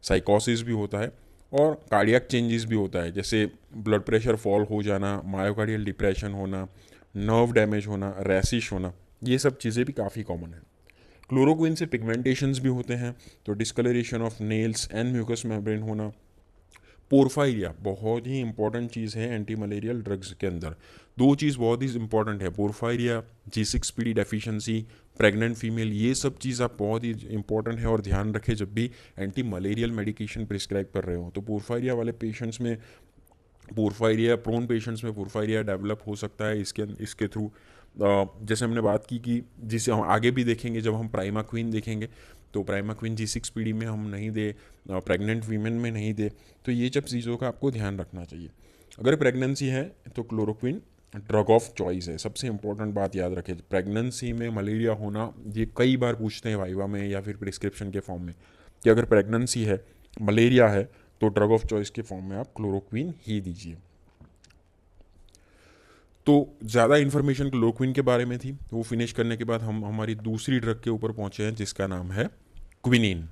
साइकोसिस भी होता है और कार्डियक चेंजेस भी होता है, जैसे ब्लड प्रेशर फॉल हो जाना, मायोकार्डियल डिप्रेशन होना, नर्व डैमेज होना, रैशिश होना, ये सब चीज़ें भी काफ़ी कॉमन है। क्लोरोक्विन से पिगमेंटेशंस भी होते हैं, तो discoloration of nails and mucous membrane होना। पोरफायरिया बहुत ही इंपॉर्टेंट चीज़ है एंटी मलेरियल ड्रग्स के अंदर। दो चीज़ बहुत ही इंपॉर्टेंट है, पोरफायरिया, G6PD डेफिशिएंसी, प्रेग्नेंट फीमेल, ये सब चीज़ आप बहुत ही इंपॉर्टेंट है और ध्यान रखें जब भी एंटी मलेरियल मेडिकेशन प्रिस्क्राइब कर रहे हो। तो पोरफायरिया वाले पेशेंट्स में, पोरफायरिया प्रोन पेशेंट्स में पोरफायरिया डेवलप हो सकता है इसके थ्रू। जैसे हमने बात की कि जिसे हम आगे भी देखेंगे जब हम प्राइमाक्विन देखेंगे, तो प्राइमाक्विन G6PD में हम नहीं दे, प्रेग्नेंट वीमेन में नहीं दे, तो ये सब चीज़ों का आपको ध्यान रखना चाहिए। अगर प्रेगनेंसी है तो क्लोरोक्विन ड्रग ऑफ चॉइस है। सबसे इंपॉर्टेंट बात याद रखें, प्रेगनेंसी में मलेरिया होना, ये कई बार पूछते हैं वाइवा में या फिर प्रिस्क्रिप्शन के फॉर्म में कि अगर प्रेगनेंसी है, मलेरिया है, तो ड्रग ऑफ चॉइस के फॉर्म में आप क्लोरोक्विन ही दीजिए। तो ज़्यादा इन्फॉर्मेशन क्लोरोक्विन के बारे में थी, वो फिनिश करने के बाद हम हमारी दूसरी ड्रग के ऊपर पहुंचे हैं जिसका नाम है क्विनिन।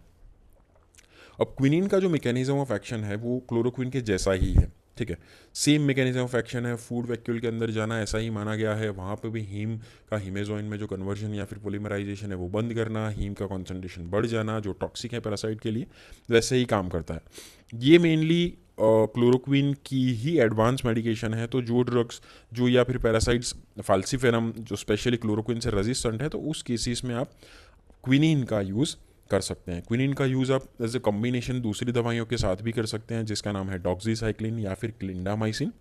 अब क्विनिन का जो मैकेनिज्म ऑफ एक्शन है वो क्लोरोक्विन के जैसा ही है, ठीक है, सेम मैकेनिज्म ऑफ एक्शन है, फूड वैक्यूल के अंदर जाना ऐसा ही माना गया है, वहाँ पे भी हीम का हिमेजोइन में जो कन्वर्जन या फिर पोलीमराइजेशन है वो बंद करना, हीम का कॉन्सेंट्रेशन बढ़ जाना जो टॉक्सिक है पैरासाइट के लिए, वैसे ही काम करता है। ये मेनली क्लोरोक्विन की ही एडवांस मेडिकेशन है। तो जो ड्रग्स जो या फिर पैरासाइट्स फाल्सीफेरम जो स्पेशली क्लोरोक्विन से रेजिस्टेंट है, तो उस केसेस में आप क्विनिन का यूज़ कर सकते हैं। क्विनिन का यूज़ आप एज ए कॉम्बिनेशन दूसरी दवाइयों के साथ भी कर सकते हैं जिसका नाम है डॉक्सीसाइक्लिन या फिर क्लिंडामाइसिन।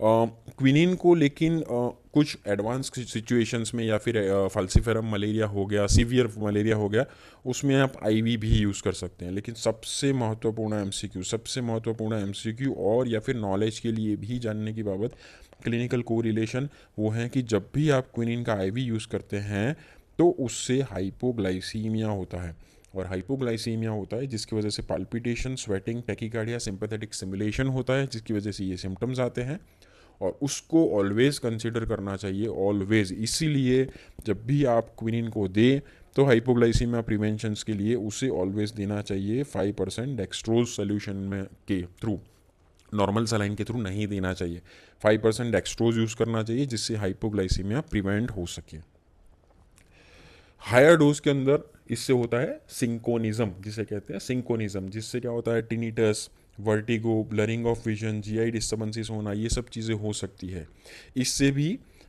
क्विनिन को लेकिन कुछ एडवांस सिचुएशंस में या फिर फाल्सीफेरम मलेरिया हो गया, सीवियर मलेरिया हो गया, उसमें आप आईवी भी यूज़ कर सकते हैं। लेकिन सबसे महत्वपूर्ण एमसीक्यू और या फिर नॉलेज के लिए भी जानने की बाबत क्लिनिकल कोरिलेशन वो है कि जब भी आप क्विनिन का आईवी यूज़ करते हैं तो उससे हाइपोग्लाइसीमिया होता है, और हाइपोग्लाइसीमिया होता है जिसकी वजह से palpitation, sweating, tachycardia, sympathetic stimulation होता है जिसकी वजह से ये सिम्टम्स आते हैं, और उसको ऑलवेज कंसिडर करना चाहिए, ऑलवेज। इसीलिए जब भी आप क्विनिन को दें तो हाइपोग्लाइसीमिया प्रिवेंशंस के लिए उसे ऑलवेज देना चाहिए 5% डेक्सट्रोज सोल्यूशन में के थ्रू, नॉर्मल सलाइन के थ्रू नहीं देना चाहिए। 5% डेक्सट्रोज यूज़ करना चाहिए जिससे हाइपोग्लाइसीमिया प्रिवेंट हो सके। हायर डोज के अंदर इससे होता है सिंकोनिज्म, जिसे कहते हैं सिंकोनिज्म, जिससे क्या होता है tinnitus, vertigo, blurring of vision, GI disturbances होना, ये सब चीज़ें हो सकती है। इससे भी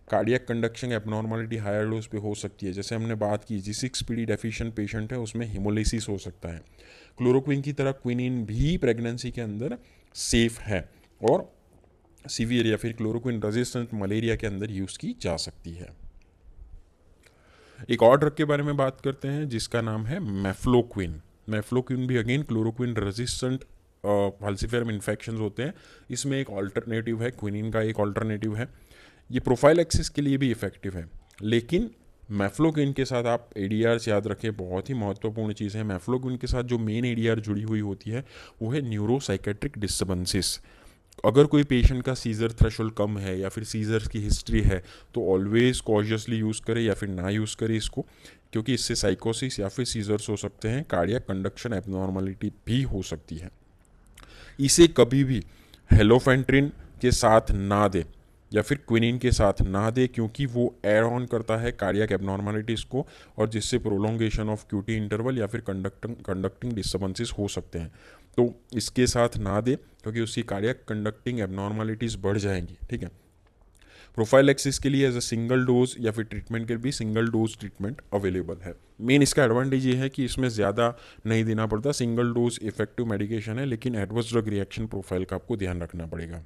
cardiac conduction abnormality higher dose पे हो सकती है। जैसे हमने बात की G6PD डेफिशिएंट पेशेंट है उसमें हिमोलिसिस हो सकता है। क्लोरोक्विन की तरह क्विनिन भी प्रेगनेंसी के अंदर सेफ है और सीवियर या फिर क्लोरोक्विन रेजिस्टेंट मलेरिया के अंदर यूज़ की जा सकती है। एक और ड्रग के बारे में बात करते हैं जिसका नाम है मेफ्लोक्विन। मेफ्लोक्विन भी again chloroquine resistant falciparum infection होते हैं, इसमें एक ऑल्टरनेटिव है, क्विनिन का एक ऑल्टरनेटिव है। ये प्रोफाइल एक्सिस के लिए भी इफेक्टिव है, लेकिन मेफ्लोक्विन के साथ आप ADRs याद रखें, बहुत ही महत्वपूर्ण चीज़ है। मेफ्लोक्विन के साथ जो मेन ADR जुड़ी हुई होती है वो है न्यूरोसाइकेट्रिक डिस्टर्बेंसेस। अगर कोई पेशेंट का सीज़र थ्रेशोल्ड कम है या फिर सीज़र्स की हिस्ट्री है तो ऑलवेज कॉशियसली यूज़ करें या फिर ना यूज़ करें इसको, क्योंकि इससे साइकोसिस या फिर सीज़र्स हो सकते हैं, कार्डियक कंडक्शन एबनॉर्मलिटी भी हो सकती है। इसे कभी भी हेलोफेंट्रिन के साथ ना दे या फिर क्विनिन के साथ ना दे, क्योंकि वो एड ऑन करता है कार्डियक एबनॉर्मलिटीज़ को और जिससे प्रोलोंगेशन ऑफ क्यूटी इंटरवल या फिर कंडक्टिंग डिस्टर्बेंसेस हो सकते हैं। तो इसके साथ ना दे क्योंकि उसकी कार्डियक कंडक्टिंग एबनॉर्मलिटीज़ बढ़ जाएंगी, ठीक है। प्रोफाइलैक्सिस के लिए एज अ सिंगल डोज या फिर ट्रीटमेंट के भी सिंगल डोज ट्रीटमेंट अवेलेबल है। मेन इसका एडवांटेज ये है कि इसमें ज़्यादा नहीं देना पड़ता, सिंगल डोज इफेक्टिव मेडिकेशन है, लेकिन एडवर्स ड्रग रिएक्शन प्रोफाइल का आपको ध्यान रखना पड़ेगा।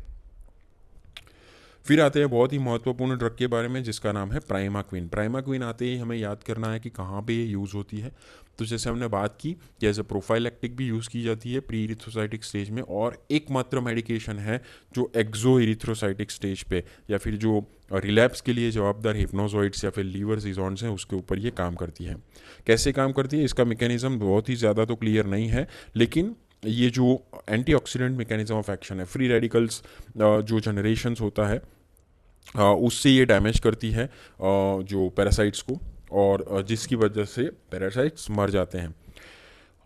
फिर आते हैं बहुत ही महत्वपूर्ण ड्रग के बारे में जिसका नाम है प्राइमाक्विन। प्राइमाक्विन आते ही हमें याद करना है कि कहाँ पे ये यूज़ होती है। तो जैसे हमने बात की कि एज ए प्रोफाइलैक्टिक भी यूज़ की जाती है प्री इरिथ्रोसाइटिक स्टेज में, और एकमात्र मेडिकेशन है जो एक्सो इरिथ्रोसाइटिक स्टेज पे या फिर जो और रिलैप्स के लिए जवाबदार हिप्नोजॉइड्स या फिर लीवर सीजॉन्स हैं, उसके ऊपर ये काम करती है। कैसे काम करती है, इसका मैकेनिज्म बहुत ही ज़्यादा तो क्लियर नहीं है, लेकिन ये जो एंटीऑक्सीडेंट मैकेनिज्म ऑफ एक्शन है, फ्री रेडिकल्स जो जनरेशंस होता है उससे ये डैमेज करती है जो पैरासाइट्स को, और जिसकी वजह से पैरासाइट्स मर जाते हैं।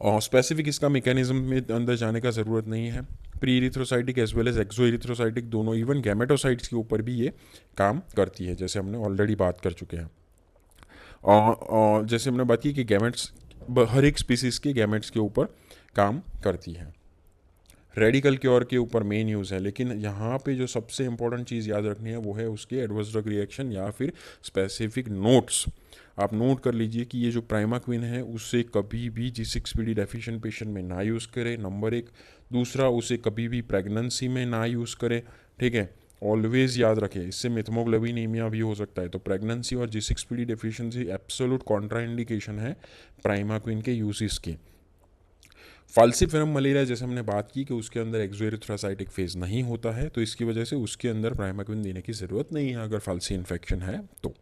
और स्पेसिफिक इसका मैकेनिज्म में अंदर जाने का ज़रूरत नहीं है। Pre erythrocytic as well as exo erythrocytic दोनों, इवन गैमेटोसाइट्स के ऊपर भी ये काम करती है, जैसे हमने ऑलरेडी बात कर चुके हैं। और जैसे हमने बात की कि गैमेट्स हर एक स्पीसीज़ के गैमेट्स के ऊपर काम करती है। रेडिकल क्योर के ऊपर मेन यूज़ है, लेकिन यहाँ पे जो सबसे इंपॉर्टेंट चीज़ याद रखनी है वो है उसके एडवर्स ड्रग रिएक्शन या फिर स्पेसिफिक नोट्स। आप नोट कर लीजिए कि ये जो प्राइमाक्विन है उससे कभी भी G6PD डेफिशिएंट पेशेंट में ना यूज़ करें, नंबर एक। दूसरा, उसे कभी भी प्रेगनेंसी में ना यूज़ करें, ठीक है। ऑलवेज याद रखें, इससे मिथमोग्लोबिनीमिया भी हो सकता है। तो प्रेगनेंसी और G6PD डेफिशिएंसी एब्सोल्यूट कॉन्ट्राइंडिकेशन है प्राइमाक्विन के यूजेस के। फाल्सिफेरम मलेरिया जैसे हमने बात की कि उसके अंदर एक्सोएरिथ्रोसाइटिक फेज नहीं होता है, तो इसकी वजह से उसके अंदर प्राइमाक्विन देने की ज़रूरत नहीं है अगर फाल्सी इन्फेक्शन है तो।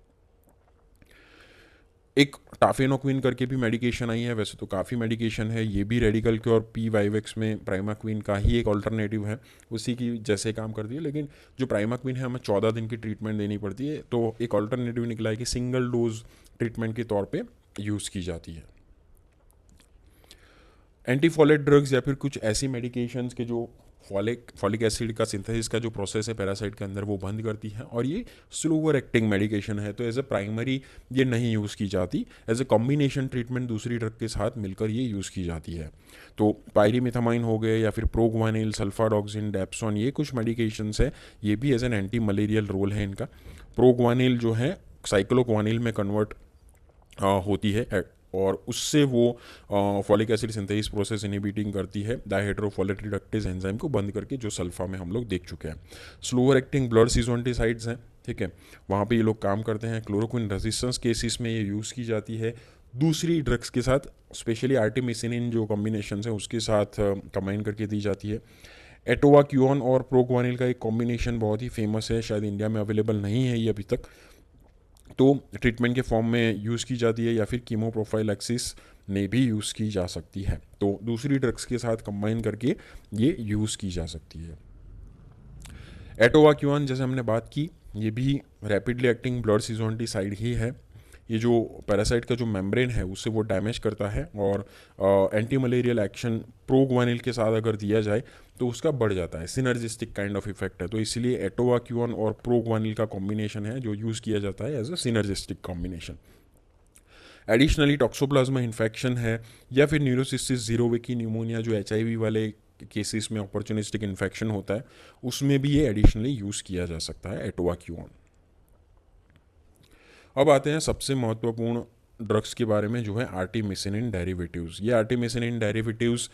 एक टाफेनोक्विन करके भी मेडिकेशन आई है, वैसे तो काफ़ी मेडिकेशन है, ये भी रेडिकल क्योर P5X में प्राइमाक्विन का ही एक ऑल्टरनेटिव है, उसी की जैसे काम करती है। लेकिन जो प्राइमाक्विन है हमें 14 दिन की ट्रीटमेंट देनी पड़ती है, तो एक ऑल्टरनेटिव निकला है कि सिंगल डोज ट्रीटमेंट के तौर पर यूज़ की जाती है। एंटीफॉलेट ड्रग्स या फिर कुछ ऐसी मेडिकेशंस के जो फॉलिक एसिड का सिंथेसिस का जो प्रोसेस है पैरासाइट के अंदर वो बंद करती है, और ये स्लोअर एक्टिंग मेडिकेशन है, तो एज ए प्राइमरी ये नहीं यूज़ की जाती, एज ए कॉम्बिनेशन ट्रीटमेंट दूसरी ड्रग के साथ मिलकर ये यूज़ की जाती है। तो पायरीमिथामाइन हो गए या फिर प्रोग्वानिल, सल्फाडॉक्सिन, डेप्सोन, ये कुछ मेडिकेशंस है, ये भी as an anti malarial role है इनका। प्रोग्वानिल जो है साइक्लोक्वानिल में कन्वर्ट होती है और उससे वो folic acid synthesis process inhibiting करती है डाइहाइड्रोफोलेट रिडक्टेज एंजाइम को बंद करके, जो सल्फा में हम लोग देख चुके हैं। स्लोअर एक्टिंग ब्लड सीजोंटिसाइड्स हैं, ठीक है, वहाँ पे ये लोग काम करते हैं। क्लोरोक्विन रेजिस्टेंस केसेस में ये यूज़ की जाती है दूसरी ड्रग्स के साथ, स्पेशली आर्टिमिसिनिन जो कॉम्बिनेशन है उसके साथ कंबाइन करके दी जाती है। एटोवाक्यून और प्रोग्वानिल का एक कॉम्बिनेशन बहुत ही फेमस है, शायद इंडिया में अवेलेबल नहीं है ये अभी तक, तो ट्रीटमेंट के फॉर्म में यूज़ की जाती है या फिर कीमो प्रोफाइलैक्सिस में भी यूज़ की जा सकती है। तो दूसरी ड्रग्स के साथ कंबाइन करके ये यूज़ की जा सकती है। एटोवाक्यून जैसे हमने बात की, ये भी रैपिडली एक्टिंग ब्लड सीजोंटिसाइड ही है। ये जो पैरासाइट का जो मेम्ब्रेन है उससे वो डैमेज करता है, और एंटी मलेरियल एक्शन प्रोग्वानिल के साथ अगर दिया जाए तो उसका बढ़ जाता है, सिनर्जिस्टिक काइंड ऑफ इफेक्ट है। तो इसलिए एटोवाक्यून और प्रोग्वानिल का कॉम्बिनेशन है जो यूज़ किया जाता है as a synergistic combination. Additionally toxoplasma infection है या फिर न्यूरोसिस्टिस जीरोविकी न्यूमोनिया जो HIV वाले केसेस में अपॉर्चुनिस्टिक इन्फेक्शन होता है, उसमें भी ये एडिशनली यूज़ किया जा सकता है एटोवाक्यून। अब आते हैं सबसे महत्वपूर्ण ड्रग्स के बारे में, जो है आर्टिमिसिनिन डेरिवेटिव्स। ये आर्टिमिसिनिन डेरिवेटिव्स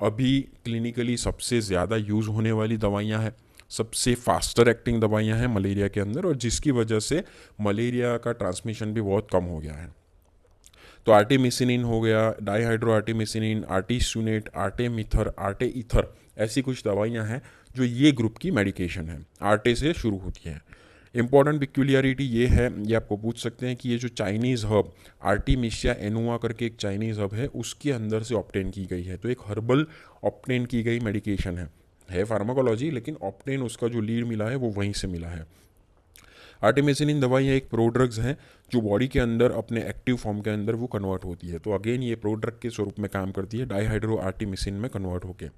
अभी क्लिनिकली सबसे ज़्यादा यूज़ होने वाली दवाइयाँ हैं, सबसे फास्टर एक्टिंग दवाइयाँ हैं मलेरिया के अंदर, और जिसकी वजह से मलेरिया का ट्रांसमिशन भी बहुत कम हो गया है। तो आर्टिमिसिनिन हो गया, डाईहाइड्रो आर्टिमिसिनिन, आर्टिसुनेट, आर्टेमिथर, आर्टेइथर, ऐसी कुछ दवाइयाँ हैं जो ये ग्रुप की मेडिकेशन है, आर्टे से शुरू होती है। इंपॉर्टेंट पिक्यूलियरिटी ये है, ये आपको पूछ सकते हैं कि ये जो चाइनीज़ हर्ब आर्टिमिशिया एनुआ करके एक चाइनीज़ हर्ब है, उसके अंदर से ऑब्टेन की गई है। तो एक हर्बल ऑब्टेन की गई मेडिकेशन है फार्माकोलॉजी, लेकिन ऑब्टेन उसका जो लीड मिला है वो वहीं से मिला है। आर्टिमिसिनिन दवाइयाँ एक प्रोड्रग्स हैं जो बॉडी के अंदर अपने एक्टिव फॉर्म के अंदर वो कन्वर्ट होती है। तो अगेन ये प्रोड्रग के स्वरूप में काम करती है, डाईहाइड्रो आर्टिमिसिन में कन्वर्ट होकर।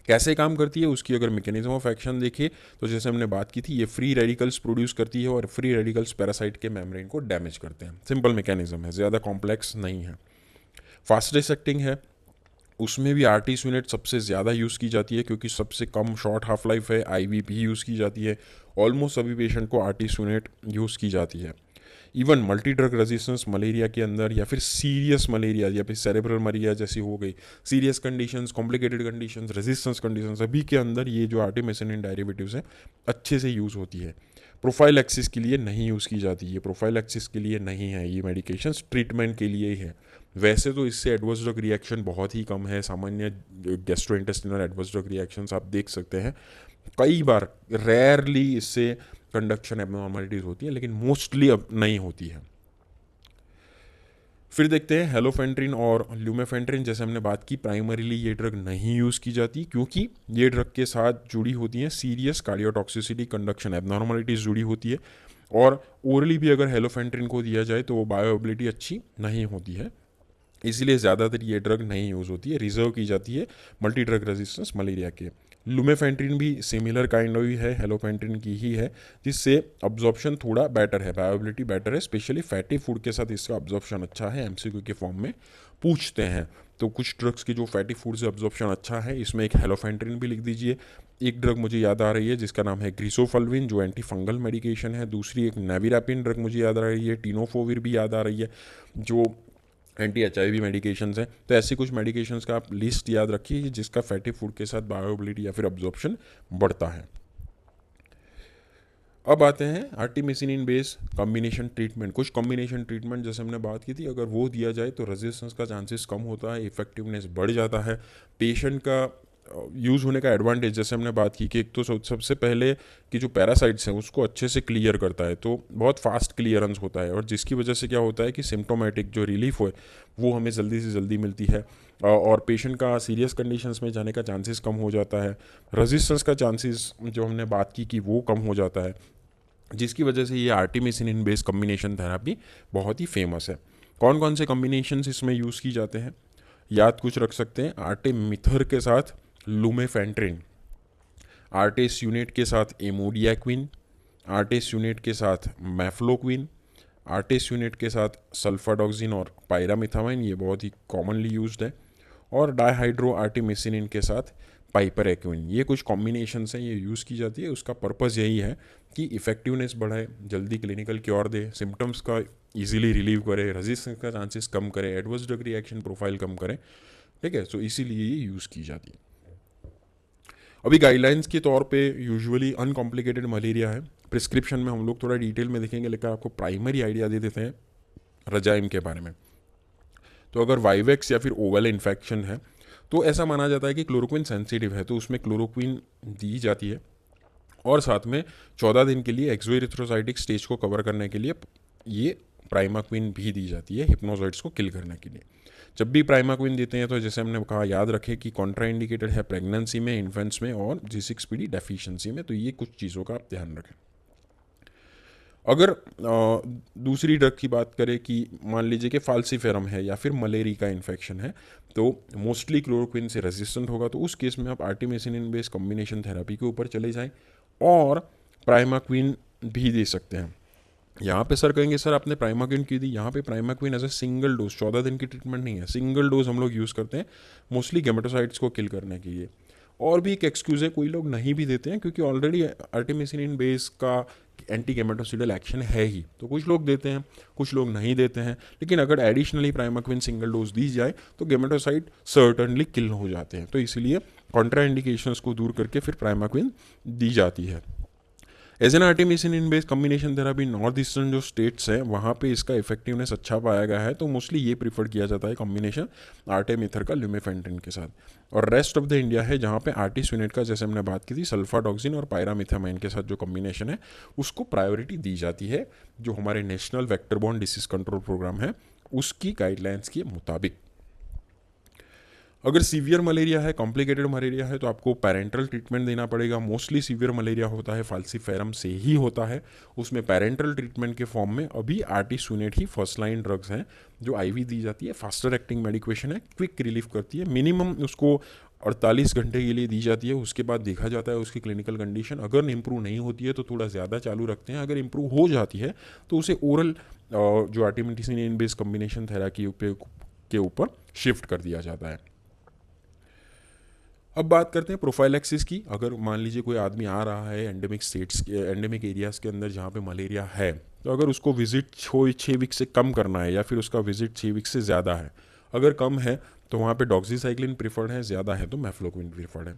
कैसे काम करती है उसकी अगर मैकेनिज्म ऑफ एक्शन देखिए, तो जैसे हमने बात की थी, ये फ्री रेडिकल्स प्रोड्यूस करती है और फ्री रेडिकल्स पैरासाइट के मेम्ब्रेन को डैमेज करते हैं। सिंपल मैकेनिज्म है, ज़्यादा कॉम्प्लेक्स नहीं है। फास्टेस्ट एक्टिंग है, उसमें भी आर्टिसुनेट सबसे ज़्यादा यूज़ की जाती है क्योंकि सबसे कम शॉर्ट हाफ लाइफ है। IV भी यूज़ की जाती है, ऑलमोस्ट सभी पेशेंट को आर्टिसुनेट यूज़ की जाती है। Even multi drug resistance malaria के अंदर या फिर सीरियस मलेरिया या फिर सेरेब्रल मलेरिया जैसी हो गई, serious conditions, complicated conditions, resistance conditions, अभी के अंदर ये जो आर्टिमिसिनिन डेरिवेटिव्स हैं अच्छे से यूज़ होती है। प्रोफाइल एक्सिस के लिए नहीं यूज़ की जाती, ये प्रोफाइल एक्सिस के लिए नहीं है, ये मेडिकेशंस ट्रीटमेंट के लिए ही है। वैसे तो इससे एडवर्स ड्रग रिएक्शन बहुत ही कम है, सामान्य गैस्ट्रोइंटेस्टिनल एडवर्स ड्रग रिएक्शंस आप देख सकते हैं, कई बार रेयरली इससे कंडक्शन एबनॉर्मलिटीज़ होती हैं, लेकिन मोस्टली अब नहीं होती है। फिर देखते हैं हेलोफेंट्रिन और ल्यूमेफेंट्रिन। जैसे हमने बात की, प्राइमरीली ये ड्रग नहीं यूज़ की जाती क्योंकि ये ड्रग के साथ जुड़ी होती हैं सीरियस कार्डियोटॉक्सिसिटी, कंडक्शन एबनॉर्मलिटीज़ जुड़ी होती है, और ओरली भी अगर हेलोफेंट्रिन को दिया जाए तो वो बायोएबिलिटी अच्छी नहीं होती है, इसीलिए ज़्यादातर ये ड्रग नहीं यूज़ होती है, रिजर्व की जाती है मल्टी ड्रग रेजिस्टेंस मलेरिया के। लुमेफेंट्रिन भी सिमिलर काइंड ऑफ है, हेलोफेंट्रिन की ही है, जिससे अब्जॉर्प्शन थोड़ा बेटर है, बायोबिलिटी बेटर है, स्पेशली फैटी फूड के साथ इसका अब्जॉर्प्शन अच्छा है, एमसीक्यू के फॉर्म में पूछते हैं। तो कुछ ड्रग्स की जो फैटी फूड से अब्जॉर्प्शन अच्छा है, इसमें एक हेलोफेंट्रिन भी लिख दीजिए। एक ड्रग मुझे याद आ रही है जिसका नाम है ग्रीसोफल्विन, जो एंटी फंगल मेडिकेशन है। दूसरी एक नेविरापिन ड्रग मुझे याद आ रही है, टीनोफोविर भी याद आ रही है, जो एंटी HIV मेडिकेशंस हैं। तो ऐसी कुछ मेडिकेशंस का आप लिस्ट याद रखिए जिसका फैटी फूड के साथ बायोबिलिटी या फिर अब्जॉर्प्शन बढ़ता है। अब आते हैं आर्टिमिसिनिन बेस कॉम्बिनेशन ट्रीटमेंट। कुछ कॉम्बिनेशन ट्रीटमेंट जैसे हमने बात की थी, अगर वो दिया जाए तो रेजिस्टेंस का चांसेस कम होता है, इफेक्टिवनेस बढ़ जाता है। पेशेंट का यूज़ होने का एडवांटेज, जैसे हमने बात की कि एक तो सबसे पहले कि जो पैरासाइट्स हैं उसको अच्छे से क्लियर करता है, तो बहुत फास्ट क्लियरेंस होता है, और जिसकी वजह से क्या होता है कि सिम्टोमेटिक जो रिलीफ हो वो हमें जल्दी से जल्दी मिलती है, और पेशेंट का सीरियस कंडीशंस में जाने का चांसेस कम हो जाता है। रेजिस्टेंस का चांसेस जो हमने बात की कि वो कम हो जाता है, जिसकी वजह से ये आर्टिमिसिनिन बेस कम्बिनेशन थेरापी बहुत ही फेमस है। कौन कौन से कम्बिनेशन इसमें यूज़ की जाते हैं, याद कुछ रख सकते हैं। आर्टेमिथर के साथ लुमेफेंट्रिन, आर्टेस्यूनेट के साथ एमोडियाक्विन, आर्टेस्यूनेट के साथ मैफ्लोक्विन, आर्टेस्यूनेट के साथ सल्फाडॉक्सिन और पायरामिथामाइन, ये बहुत ही कॉमनली यूज्ड है, और डाईहाइड्रो आर्टिमिसिनिन के साथ पाइपरएक्विन। ये कुछ कॉम्बिनेशंस हैं, ये यूज़ की जाती है। उसका पर्पज़ यही है कि इफ़ेक्टिवनेस बढ़ाए, जल्दी क्लिनिकल क्योर दे, सिम्टम्स का इजीली रिलीव करे, रेजिस्टेंस का चांसेस कम करे, एडवर्स ड्रग रिएक्शन प्रोफाइल कम करे, ठीक है। सो इसीलिए ये यूज़ की जाती है। अभी गाइडलाइंस के तौर पे यूजुअली अनकॉम्प्लिकेटेड मलेरिया है। प्रिस्क्रिप्शन में हम लोग थोड़ा डिटेल में देखेंगे, लेकिन आपको प्राइमरी आइडिया दे देते हैं रजाइम के बारे में। तो अगर वाइवेक्स या फिर ओवल इन्फेक्शन है तो ऐसा माना जाता है कि क्लोरोक्विन सेंसिटिव है, तो उसमें क्लोरोक्विन दी जाती है, और साथ में 14 दिन के लिए एक्सोएरिथ्रोसाइटिक स्टेज को कवर करने के लिए ये प्राइमाक्विन भी दी जाती है, हिप्नोसाइट्स को किल करने के लिए। जब भी प्राइमाक्विन देते हैं तो जैसे हमने कहा, याद रखें कि कॉन्ट्राइंडिकेटेड है प्रेगनेंसी में, इन्फेंट्स में और G6PD डेफिशिएंसी में, तो ये कुछ चीज़ों का आप ध्यान रखें। अगर दूसरी ड्रग की बात करें कि मान लीजिए कि फाल्सीफेरम है या फिर मलेरी का इन्फेक्शन है, तो मोस्टली क्लोरोक्विन से रेजिस्टेंट होगा, तो उस केस में आप आर्टिमिसिनिन बेस्ड कॉम्बिनेशन थेरेपी के ऊपर चले जाएं और प्राइमाक्विन भी दे सकते हैं। यहाँ पे सर कहेंगे सर आपने प्राइमाक्विन क्यों दी, यहाँ पे primaquine as a single dose, 14 दिन की ट्रीटमेंट नहीं है, सिंगल डोज हम लोग यूज़ करते हैं मोस्टली गेमेटोसाइट्स को किल करने के लिए। और भी एक एक्सक्यूज़ है, कोई लोग नहीं भी देते हैं क्योंकि ऑलरेडी आर्टिमिसिनिन बेस का एंटी गेमेटोसिडल एक्शन है ही, तो कुछ लोग देते हैं, कुछ लोग नहीं देते हैं। लेकिन अगर एडिशनली प्राइमाक्विन सिंगल डोज दी जाए तो गेमेटोसाइट सर्टनली किल हो जाते हैं, तो इसलिए कॉन्ट्राइंडिकेशंस को दूर करके फिर प्राइमाक्विन दी जाती है। As an artemisinin based combination therapy North Eastern जो स्टेट्स हैं वहाँ पे इसका इफेक्टिवनेस अच्छा पाया गया है, तो मोस्टली ये प्रीफर किया जाता है कॉम्बिनेशन आर्टेमिथर का ल्यूमेफेंट्रिन के साथ। और रेस्ट ऑफ द इंडिया है जहाँ पे आर्टिस्यूनेट का, जैसे हमने बात की थी, सल्फाडॉक्सिन और पायरामिथामाइन के साथ जो कॉम्बिनेशन है उसको प्रायोरिटी दी जाती है, जो हमारे national vector borne disease control programme है उसकी गाइडलाइंस के मुताबिक। अगर सीवियर मलेरिया है, कॉम्प्लिकेटेड मलेरिया है, तो आपको पेरेंटल ट्रीटमेंट देना पड़ेगा। मोस्टली सीवियर मलेरिया होता है फाल्सीफेरम से ही होता है, उसमें पेरेंटल ट्रीटमेंट के फॉर्म में अभी आर्टिस्यूनेट ही फर्स्ट लाइन ड्रग्स हैं जो आईवी दी जाती है, फास्टर एक्टिंग मेडिकेशन है, क्विक रिलीफ करती है, मिनिमम उसको 48 घंटे के लिए दी जाती है। उसके बाद देखा जाता है उसकी क्लिनिकल कंडीशन, अगर इंप्रूव नहीं होती है तो थोड़ा ज़्यादा चालू रखते हैं, अगर इंप्रूव हो जाती है तो उसे ओरल जो आर्टिमिसिनिन बेस्ड कम्बिनेशन थेरापी के ऊपर शिफ्ट कर दिया जाता है। अब बात करते हैं प्रोफाइलैक्सिस की। अगर मान लीजिए कोई आदमी आ रहा है एंडेमिक एरियाज़ के अंदर जहाँ पे मलेरिया है, तो अगर उसको विजिट 6 वीक से कम करना है या फिर उसका विजिट 6 वीक से ज़्यादा है, अगर कम है तो वहाँ पे डॉक्सीसाइक्लिन प्रीफर्ड है, ज़्यादा है तो मैफ्लोक्विन प्रीफर्ड है।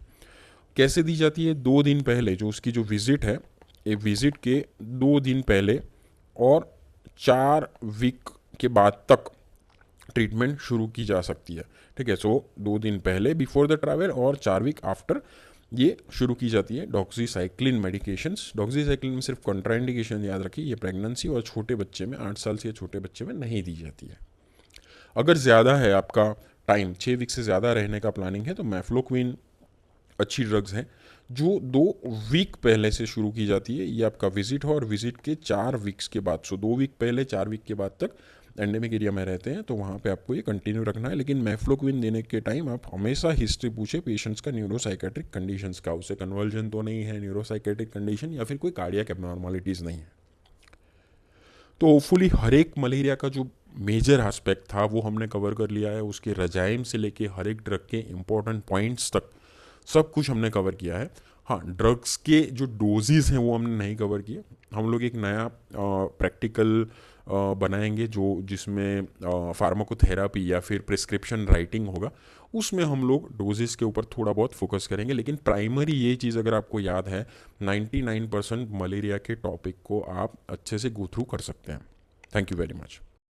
कैसे दी जाती है? 2 दिन पहले जो उसकी जो विजिट है, एक विजिट के 2 दिन पहले और 4 वीक के बाद तक ट्रीटमेंट शुरू की जा सकती है, ठीक है। सो 2 दिन पहले बिफोर द ट्रैवल और 4 वीक आफ्टर ये शुरू की जाती है डॉक्सीसाइक्लिन मेडिकेशंस। डॉक्सीसाइक्लिन में सिर्फ कॉन्ट्राइंडिकेशन याद रखिए, ये प्रेगनेंसी और छोटे बच्चे में, 8 साल से या छोटे बच्चे में नहीं दी जाती है। अगर ज़्यादा है आपका टाइम, 6 वीक से ज़्यादा रहने का प्लानिंग है, तो मैफ्लोक्विन अच्छी ड्रग्स हैं जो 2 वीक पहले से शुरू की जाती है। ये आपका विजिट हो और विजिट के 4 वीक्स के बाद, 2 वीक पहले 4 वीक के बाद तक एंडेमिक एरिया में रहते हैं, तो वहाँ पे आपको ये कंटिन्यू रखना है। लेकिन मैफ्लोक्विन देने के टाइम आप हमेशा हिस्ट्री पूछे पेशेंट्स का, न्यूरोसाइकेट्रिक कंडीशंस का, उसे कन्वर्जन तो नहीं है, न्यूरोसाइकेट्रिक कंडीशन या फिर कोई कार्डियक एबनॉर्मलिटीज़ नहीं है। तो होपफुली हर एक मलेरिया का जो मेजर एस्पेक्ट था वो हमने कवर कर लिया है, उसके रजाइम से लेके हर एक ड्रग के इम्पोर्टेंट पॉइंट्स तक सब कुछ हमने कवर किया है। हाँ, ड्रग्स के जो डोजेज़ हैं वो हमने नहीं कवर किए। हम लोग एक नया प्रैक्टिकल बनाएंगे जो जिसमें फार्माकोथेरापी या फिर प्रिस्क्रिप्शन राइटिंग होगा, उसमें हम लोग डोजेस के ऊपर थोड़ा बहुत फोकस करेंगे। लेकिन प्राइमरी ये चीज़ अगर आपको याद है, 99% मलेरिया के टॉपिक को आप अच्छे से गो थ्रू कर सकते हैं। Thank you very much.